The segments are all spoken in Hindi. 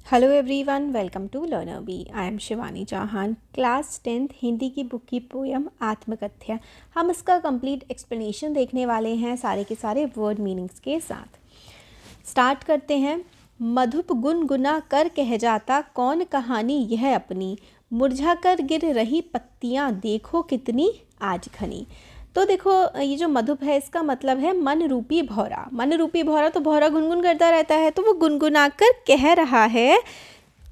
Hello everyone, welcome to Learner Bee. I am Shivani Chauhan, class 10th Hindi की बुक की पोयम आत्मकथ्य। हम इसका कंप्लीट एक्सप्लेनेशन देखने वाले हैं सारे के सारे वर्ड मीनिंग्स के साथ। स्टार्ट करते हैं। मधुप गुनगुना कर कह जाता कौन कहानी यह अपनी, मुरझा कर गिर रही पत्तियां देखो कितनी आज घनी। तो देखो, ये जो मधुप है इसका मतलब है मन रूपी भौरा। मन रूपी भौरा तो भौरा गुनगुन करता रहता है, तो वो गुनगुना कर कह रहा है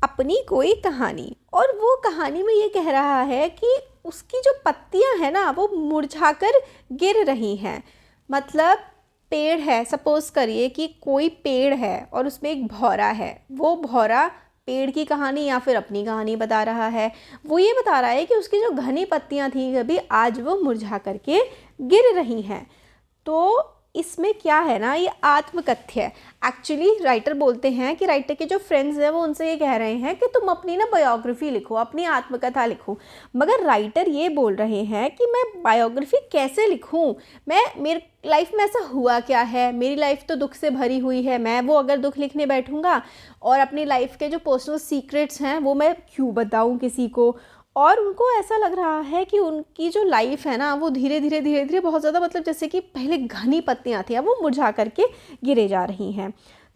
अपनी कोई कहानी। और वो कहानी में ये कह रहा है कि उसकी जो पत्तियां हैं ना वो मुरझा कर गिर रही हैं। मतलब पेड़ है, सपोज करिए कि कोई पेड़ है और उसमें एक भौरा है। वो भौरा पेड़ की कहानी या फिर अपनी कहानी बता रहा है। वो ये बता रहा है कि उसकी जो घनी पत्तियां थी कभी, आज वो मुरझा करके गिर रही हैं। तो इसमें क्या है ना, ये आत्मकथ्य है। एक्चुअली राइटर बोलते हैं कि राइटर के जो फ्रेंड्स हैं वो उनसे ये कह रहे हैं कि तुम अपनी ना बायोग्राफी लिखो, अपनी आत्मकथा लिखो। मगर राइटर ये बोल रहे हैं कि मैं बायोग्राफी कैसे लिखूं, मेरी लाइफ में ऐसा हुआ क्या है, मेरी लाइफ तो दुख से भरी हुई है। मैं वो अगर दुख लिखने बैठूंगा और अपनी लाइफ के जो पर्सनल सीक्रेट्स हैं वो मैं क्यों बताऊं किसी को। और उनको ऐसा लग रहा है कि उनकी जो लाइफ है ना वो धीरे धीरे बहुत ज़्यादा, मतलब जैसे कि पहले घनी पत्तियां थी अब वो मुरझा करके गिरे जा रही हैं।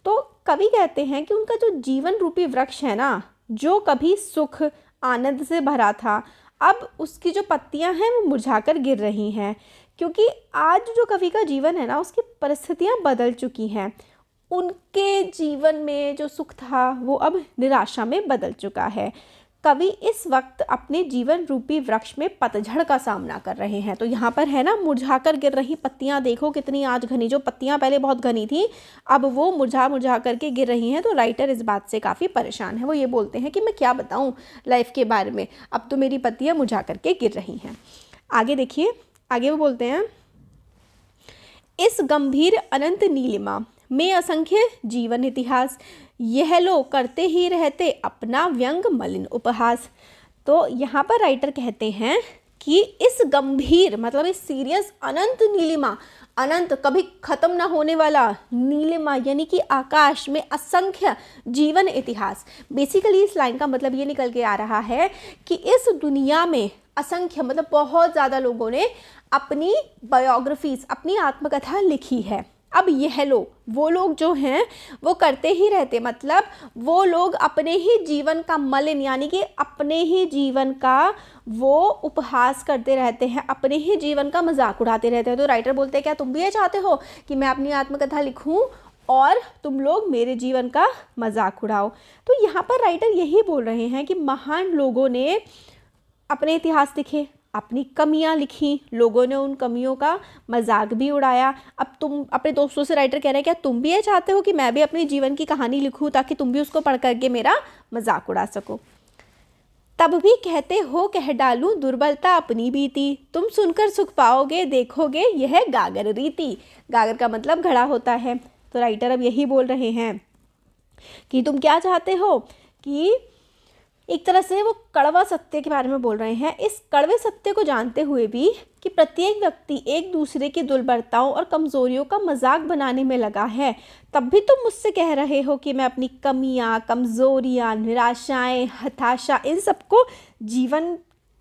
तो कवि कहते हैं कि उनका जो जीवन रूपी वृक्ष है ना, जो कभी सुख आनंद से भरा था, अब उसकी जो पत्तियां हैं वो मुरझा कर गिर रही हैं। क्योंकि आज जो कवि का जीवन है ना उसकी परिस्थितियां बदल चुकी हैं। उनके जीवन में जो सुख था वो अब निराशा में बदल चुका है। कवि इस वक्त अपने जीवन रूपी वृक्ष में पतझड़ का सामना कर रहे हैं। तो यहाँ पर है ना, मुरझाकर गिर रही पत्तियां देखो कितनी आज घनी। जो पत्तियां पहले बहुत घनी थी अब वो मुरझा करके गिर रही हैं। तो राइटर इस बात से काफ़ी परेशान है। वो ये बोलते हैं कि मैं क्या बताऊँ लाइफ के बारे में, अब तो मेरी पत्तियां मुरझा करके गिर रही हैं। आगे देखिए, आगे वो बोलते हैं, इस गंभीर अनंत नीलिमा में असंख्य जीवन इतिहास, यह लो करते ही रहते अपना व्यंग मलिन उपहास। तो यहाँ पर राइटर कहते हैं कि इस गंभीर मतलब इस सीरियस अनंत नीलिमा, अनंत कभी खत्म ना होने वाला नीलिमा यानी कि आकाश में असंख्य जीवन इतिहास। बेसिकली इस लाइन का मतलब ये निकल के आ रहा है कि इस दुनिया में असंख्य मतलब बहुत ज़्यादा लोगों ने अपनी बायोग्राफीज, अपनी आत्मकथा लिखी है। अब यह लोग, वो लोग जो हैं वो करते ही रहते, मतलब वो लोग अपने ही जीवन का मलिन यानी कि अपने ही जीवन का वो उपहास करते रहते हैं, अपने ही जीवन का मजाक उड़ाते रहते हैं। तो राइटर बोलते हैं क्या तुम भी ये चाहते हो कि मैं अपनी आत्मकथा लिखूं और तुम लोग मेरे जीवन का मजाक उड़ाओ। तो यहाँ पर राइटर यही बोल रहे हैं कि महान लोगों ने अपने इतिहास लिखे, अपनी कमियां लिखी, लोगों ने उन कमियों का मजाक भी उड़ाया। अब तुम अपने दोस्तों से, राइटर कह रहे हैं क्या तुम भी ये चाहते हो कि मैं भी अपने जीवन की कहानी लिखूं ताकि तुम भी उसको पढ़ करके मेरा मजाक उड़ा सको। तब भी कहते हो कह डालूं दुर्बलता अपनी बीती, तुम सुनकर सुख पाओगे देखोगे यह गागर रीति। गागर का मतलब घड़ा होता है। तो राइटर अब यही बोल रहे हैं कि तुम क्या चाहते हो कि एक तरह से वो कड़वा सत्य के बारे में बोल रहे हैं। इस कड़वे सत्य को जानते हुए भी कि प्रत्येक व्यक्ति एक दूसरे की दुर्बलताओं और कमज़ोरियों का मजाक बनाने में लगा है, तब भी तुम मुझसे कह रहे हो कि मैं अपनी कमियां, कमज़ोरियां, निराशाएं, हताशा, इन सबको, जीवन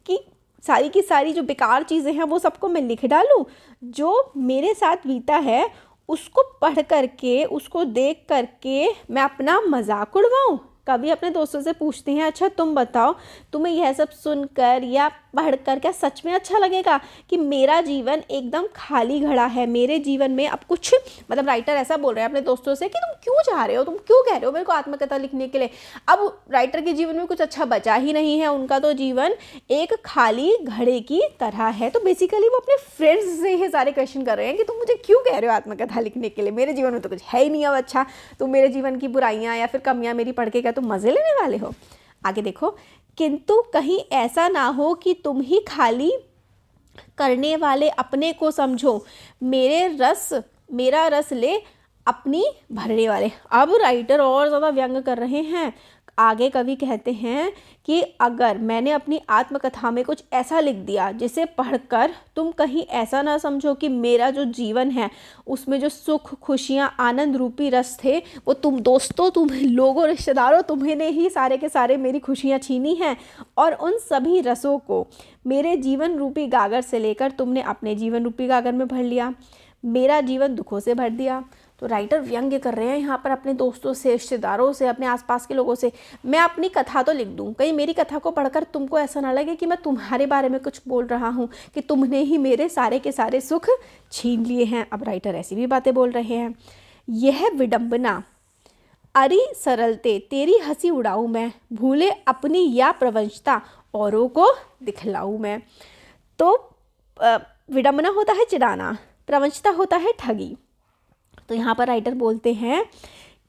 की सारी जो बेकार चीज़ें हैं वो सबको मैं लिख डालूं। जो मेरे साथ बीता है उसको पढ़ करके, उसको देख करके मैं अपना मजाक उड़वाऊँ। कभी अपने दोस्तों से पूछते हैं, अच्छा तुम बताओ, तुम्हें यह सब सुनकर या पढ़कर क्या सच में अच्छा लगेगा कि मेरा जीवन एकदम खाली घड़ा है, मेरे जीवन में अब कुछ, मतलब राइटर ऐसा बोल रहे हैं अपने दोस्तों से कि तुम क्यों चाह रहे हो, तुम क्यों कह रहे हो मेरे को आत्मकथा लिखने के लिए। अब राइटर के जीवन में कुछ अच्छा बचा ही नहीं है, उनका तो जीवन एक खाली घड़े की तरह है। तो बेसिकली वो अपने फ्रेंड्स से ये सारे क्वेश्चन कर रहे हैं कि तुम मुझे क्यों कह रहे हो आत्मकथा लिखने के लिए, मेरे जीवन में तो कुछ है ही नहीं अब अच्छा, तुम मेरे जीवन की बुराइयाँ या फिर कमियाँ मेरी पढ़ के क्या तुम मज़े लेने वाले हो। आगे देखो, किंतु कहीं ऐसा ना हो कि तुम ही खाली करने वाले अपने को समझो, मेरा रस ले अपनी भरने वाले। अब राइटर और ज़्यादा व्यंग कर रहे हैं। आगे कवि कहते हैं कि अगर मैंने अपनी आत्मकथा में कुछ ऐसा लिख दिया जिसे पढ़कर तुम कहीं ऐसा ना समझो कि मेरा जो जीवन है उसमें जो सुख, खुशियाँ, आनंद रूपी रस थे वो तुम दोस्तों, तुम लोगों, रिश्तेदारों, तुम्हें ने ही सारे के सारे मेरी खुशियाँ छीनी हैं, और उन सभी रसों को मेरे जीवन रूपी गागर से लेकर तुमने अपने जीवन रूपी गागर में भर लिया, मेरा जीवन दुखों से भर दिया। तो राइटर व्यंग्य कर रहे हैं यहाँ पर अपने दोस्तों से, रिश्तेदारों से, अपने आसपास के लोगों से। मैं अपनी कथा तो लिख दूँ, कहीं मेरी कथा को पढ़कर तुमको ऐसा ना लगे कि मैं तुम्हारे बारे में कुछ बोल रहा हूँ, कि तुमने ही मेरे सारे के सारे सुख छीन लिए हैं। अब राइटर ऐसी भी बातें बोल रहे हैं। यह विडंबना अरि सरलते तेरी हंसी उड़ाऊँ मैं, भूले अपनी या प्रवंशता औरों को दिखलाऊँ मैं। तो विडंबना होता है चिढ़ाना, प्रवंशता होता है ठगी। तो यहाँ पर राइटर बोलते हैं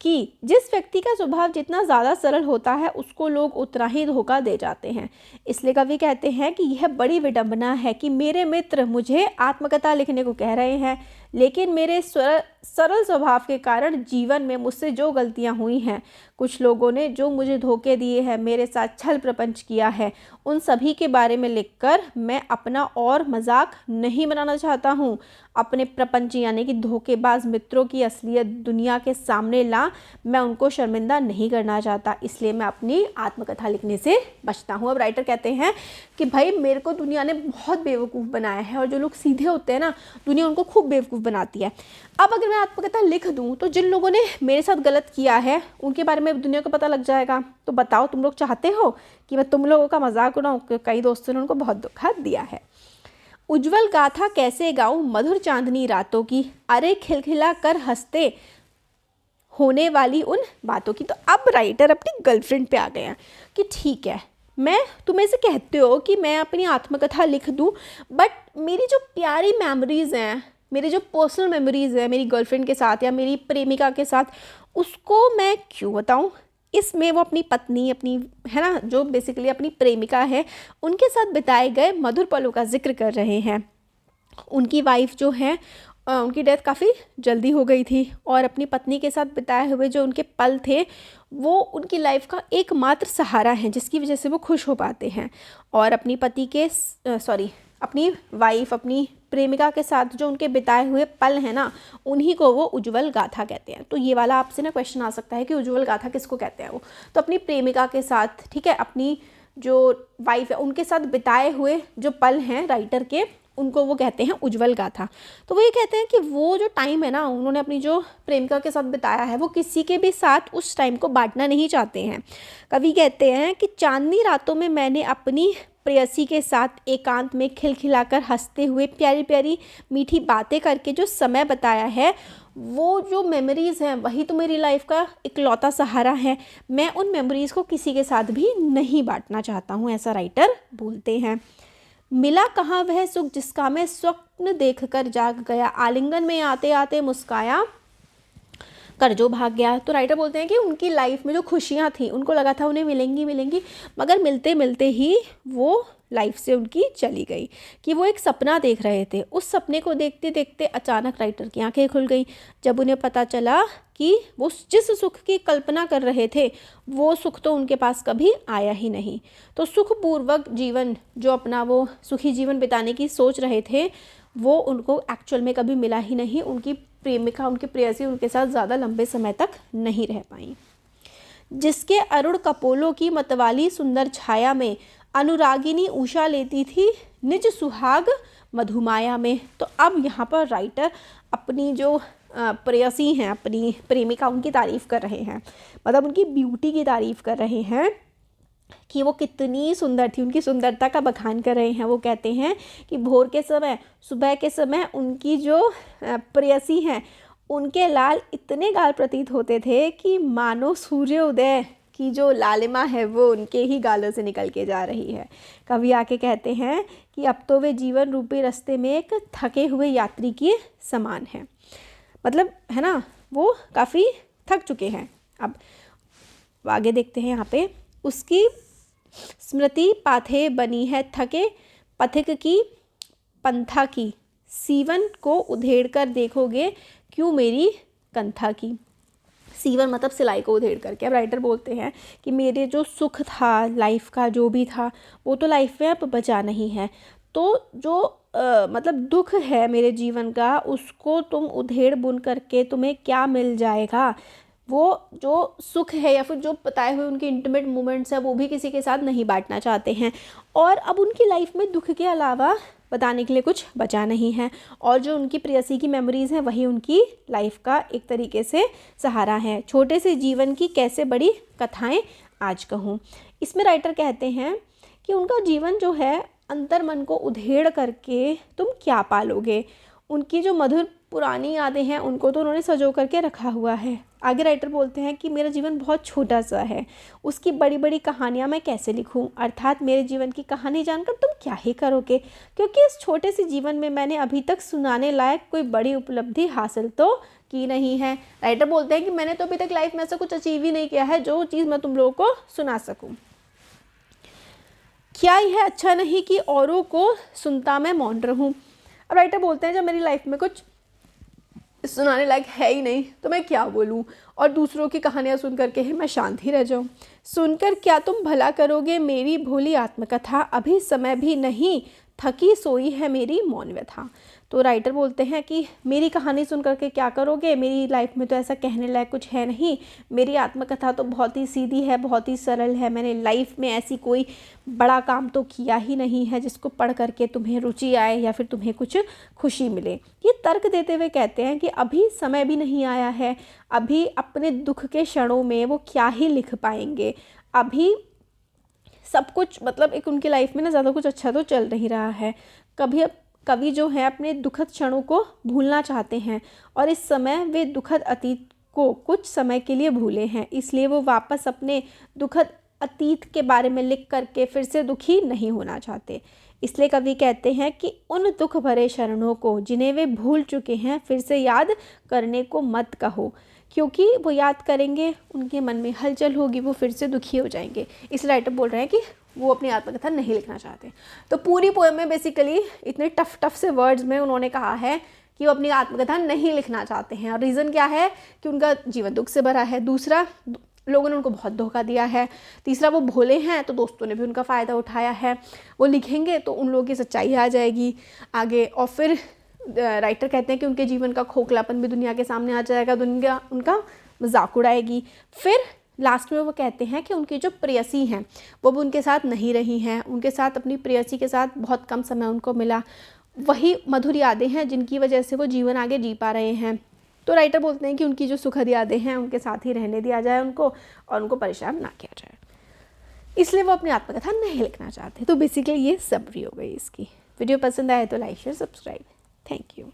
कि जिस व्यक्ति का स्वभाव जितना ज़्यादा सरल होता है उसको लोग उतना ही धोखा दे जाते हैं। इसलिए कवि कहते हैं कि यह बड़ी विडंबना है कि मेरे मित्र मुझे आत्मकथा लिखने को कह रहे हैं, लेकिन मेरे सरल स्वभाव के कारण जीवन में मुझसे जो गलतियां हुई हैं, कुछ लोगों ने जो मुझे धोखे दिए हैं, मेरे साथ छल प्रपंच किया है, उन सभी के बारे में लिखकर मैं अपना और मजाक नहीं बनाना चाहता हूँ। अपने प्रपंच यानी कि धोखेबाज मित्रों की असलियत दुनिया के सामने ला मैं उनको शर्मिंदा नहीं करना चाहता, इसलिए मैं अपनी आत्मकथा लिखने से बचता हूँ। अब राइटर कहते हैं कि भाई मेरे को दुनिया ने बहुत बेवकूफ़ बनाया है, और जो लोग सीधे होते हैं ना, दुनिया उनको खूब बेवकूफ़ बनाती है। अब अगर मैं आत्मकथा लिख दूँ तो जिन लोगों ने मेरे साथ गलत किया है उनके बारे में दुनिया को पता लग जाएगा। तो बताओ, तुम लोग चाहते हो कि मैं तुम लोगों का मजाक उड़ाऊँ? कई दोस्तों ने उनको बहुत धोखा दिया है। उज्जवल गाथा कैसे गाऊं मधुर चांदनी रातों की, अरे खिलखिला कर हंसते होने वाली उन बातों की। तो अब राइटर अपनी गर्लफ्रेंड पे आ गए हैं कि ठीक है, मैं तुम्हें से कहते हो कि मैं अपनी आत्मकथा लिख दूं, बट मेरी जो प्यारी मेमोरीज़ हैं, मेरी जो पर्सनल मेमोरीज़ हैं मेरी गर्लफ्रेंड के साथ या मेरी प्रेमिका के साथ, उसको मैं क्यों बताऊं। इसमें वो अपनी पत्नी, अपनी है ना, जो बेसिकली अपनी प्रेमिका है, उनके साथ बिताए गए मधुर पलों का जिक्र कर रहे हैं। उनकी वाइफ जो है उनकी डेथ काफ़ी जल्दी हो गई थी, और अपनी पत्नी के साथ बिताए हुए जो उनके पल थे वो उनकी लाइफ का एकमात्र सहारा है, जिसकी वजह से वो खुश हो पाते हैं। और अपनी पति के अपनी वाइफ, अपनी प्रेमिका के साथ जो उनके बिताए हुए पल हैं ना, उन्हीं को वो उज्जवल गाथा कहते हैं। तो ये वाला आपसे ना क्वेश्चन आ सकता है कि उज्जवल गाथा किसको कहते हैं वो। तो अपनी प्रेमिका के साथ, ठीक है, अपनी जो वाइफ है उनके साथ बिताए हुए जो पल हैं राइटर के, उनको वो कहते हैं उज्जवल गाथा। तो वो ये कहते हैं कि वो जो टाइम है ना उन्होंने अपनी जो प्रेमिका के साथ बिताया है वो किसी के भी साथ उस टाइम को बांटना नहीं चाहते हैं। कवि कहते हैं कि चांदनी रातों में मैंने अपनी प्रेयसी के साथ एकांत में खिलखिलाकर हंसते हुए प्यारी प्यारी मीठी बातें करके जो समय बताया है, वो जो मेमोरीज़ हैं वही तो मेरी लाइफ का इकलौता सहारा है। मैं उन मेमोरीज़ को किसी के साथ भी नहीं बांटना चाहता हूँ, ऐसा राइटर बोलते हैं। मिला कहाँ वह सुख जिसका मैं स्वप्न देखकर जाग गया, आलिंगन में आते आते मुस्काया कर जो भाग गया। तो राइटर बोलते हैं कि उनकी लाइफ में जो खुशियाँ थी उनको लगा था उन्हें मिलेंगी, मगर मिलते मिलते ही वो लाइफ से उनकी चली गई, कि वो एक सपना देख रहे थे। उस सपने को देखते देखते अचानक राइटर की आंखें खुल गई, जब उन्हें पता चला कि वो जिस सुख की कल्पना कर रहे थे वो सुख तो उनके पास कभी आया ही नहीं। तो सुखपूर्वक जीवन, जो अपना वो सुखी जीवन बिताने की सोच रहे थे, वो उनको एक्चुअल में कभी मिला ही नहीं। उनकी प्रेमिका, उनकी प्रेयसी उनके साथ ज़्यादा लंबे समय तक नहीं रह पाई। जिसके अरुण कपोलों की मतवाली सुंदर छाया में अनुरागिनी उषा लेती थी निज सुहाग मधुमाया में। तो अब यहाँ पर राइटर अपनी जो प्रेयसी हैं, अपनी प्रेमिका, उनकी तारीफ़ कर रहे हैं, मतलब उनकी ब्यूटी की तारीफ़ कर रहे हैं कि वो कितनी सुंदर थी, उनकी सुंदरता का बखान कर रहे हैं। वो कहते हैं कि भोर के समय, सुबह के समय उनकी जो प्रेयसी हैं उनके लाल इतने गाल प्रतीत होते थे कि मानो सूर्योदय की जो लालिमा है वो उनके ही गालों से निकल के जा रही है। कवि आके कहते हैं कि अब तो वे जीवन रूपी रास्ते में एक थके हुए यात्री के समान है, मतलब है ना, वो काफ़ी थक चुके हैं। अब आगे देखते हैं यहाँ पे, उसकी स्मृति पाथे बनी है थके पथिक की पंथा की, सीवन को उधेड़ कर देखोगे क्यों मेरी कंथा की। सीवर मतलब सिलाई को उधेड़ करके। अब राइटर बोलते हैं कि मेरे जो सुख था लाइफ का, जो भी था वो तो लाइफ में अब बचा नहीं है, तो जो मतलब दुख है मेरे जीवन का उसको तुम उधेड़ बुन करके तुम्हें क्या मिल जाएगा। वो जो सुख है या फिर जो बताए हुए उनके इंटीमेट मोमेंट्स है वो भी किसी के साथ नहीं बांटना चाहते हैं, और अब उनकी लाइफ में दुख के अलावा बताने के लिए कुछ बचा नहीं है, और जो उनकी प्रेयसी की मेमोरीज़ हैं वही उनकी लाइफ का एक तरीके से सहारा है। छोटे से जीवन की कैसे बड़ी कथाएं आज कहूँ। इसमें राइटर कहते हैं कि उनका जीवन जो है अंतर मन को उधेड़ करके तुम क्या पालोगे। उनकी जो मधुर पुरानी यादें हैं उनको तो उन्होंने सजो करके रखा हुआ है। आगे राइटर बोलते हैं कि मेरा जीवन बहुत छोटा सा है, उसकी बड़ी बड़ी कहानियाँ मैं कैसे लिखूं, अर्थात मेरे जीवन की कहानी जानकर तुम क्या ही करोगे, क्योंकि इस छोटे से जीवन में मैंने अभी तक सुनाने लायक कोई बड़ी उपलब्धि हासिल तो की नहीं है। राइटर बोलते हैं कि मैंने तो अभी तक लाइफ में ऐसा कुछ अचीव ही नहीं किया है जो चीज़ मैं तुम लोगों को सुना सकूँ। क्या यह अच्छा नहीं कि औरों को सुनता मैं मौन रहूं। अब राइटर बोलते हैं जब मेरी लाइफ में कुछ सुनाने लायक है ही नहीं तो मैं क्या बोलूं, और दूसरों की कहानियां सुन करके ही मैं शांत ही रह जाऊं। सुनकर क्या तुम भला करोगे मेरी भोली आत्मकथा, अभी समय भी नहीं थकी सोई है मेरी मौन व्यथा। तो राइटर बोलते हैं कि मेरी कहानी सुन करके क्या करोगे, मेरी लाइफ में तो ऐसा कहने लायक कुछ है नहीं, मेरी आत्मकथा तो बहुत ही सीधी है, बहुत ही सरल है, मैंने लाइफ में ऐसी कोई बड़ा काम तो किया ही नहीं है जिसको पढ़ करके तुम्हें रुचि आए या फिर तुम्हें कुछ खुशी मिले। ये तर्क देते हुए कहते हैं कि अभी समय भी नहीं आया है, अभी अपने दुख के क्षणों में वो क्या ही लिख पाएंगे, अभी सब कुछ मतलब एक उनकी लाइफ में ना ज़्यादा कुछ अच्छा तो चल नहीं रहा है। कवि जो है अपने दुखद क्षणों को भूलना चाहते हैं, और इस समय वे दुखद अतीत को कुछ समय के लिए भूले हैं, इसलिए वो वापस अपने दुखद अतीत के बारे में लिख करके फिर से दुखी नहीं होना चाहते। इसलिए कवि कहते हैं कि उन दुख भरे क्षणों को जिन्हें वे भूल चुके हैं फिर से याद करने को मत कहो, क्योंकि वो याद करेंगे उनके मन में हलचल होगी, वो फिर से दुखी हो जाएंगे। इस राइटर बोल रहे हैं कि वो अपनी आत्मकथा नहीं लिखना चाहते। तो पूरी पोएम में बेसिकली इतने टफ से वर्ड्स में उन्होंने कहा है कि वो अपनी आत्मकथा नहीं लिखना चाहते हैं, और रीज़न क्या है कि उनका जीवन दुख से भरा है, दूसरा लोगों ने उनको बहुत धोखा दिया है, तीसरा वो भोले हैं तो दोस्तों ने भी उनका फ़ायदा उठाया है। वो लिखेंगे तो उन लोगों की सच्चाई आ जाएगी आगे, और फिर राइटर कहते हैं कि उनके जीवन का खोखलापन भी दुनिया के सामने आ जाएगा, दुनिया उनका मजाक उड़ाएगी। फिर लास्ट में वो कहते हैं कि उनकी जो प्रेयसी हैं वो भी उनके साथ नहीं रही हैं, उनके साथ अपनी प्रेयसी के साथ बहुत कम समय उनको मिला, वही मधुर यादें हैं जिनकी वजह से वो जीवन आगे जी पा रहे हैं। तो राइटर बोलते हैं कि उनकी जो सुखद यादें हैं उनके साथ ही रहने दिया जाए उनको, और उनको परेशान ना किया जाए, इसलिए वो अपनी आत्मकथा नहीं लिखना चाहते। तो बेसिकली ये समरी हो गई इसकी। वीडियो पसंद आए तो like share subscribe. Thank you.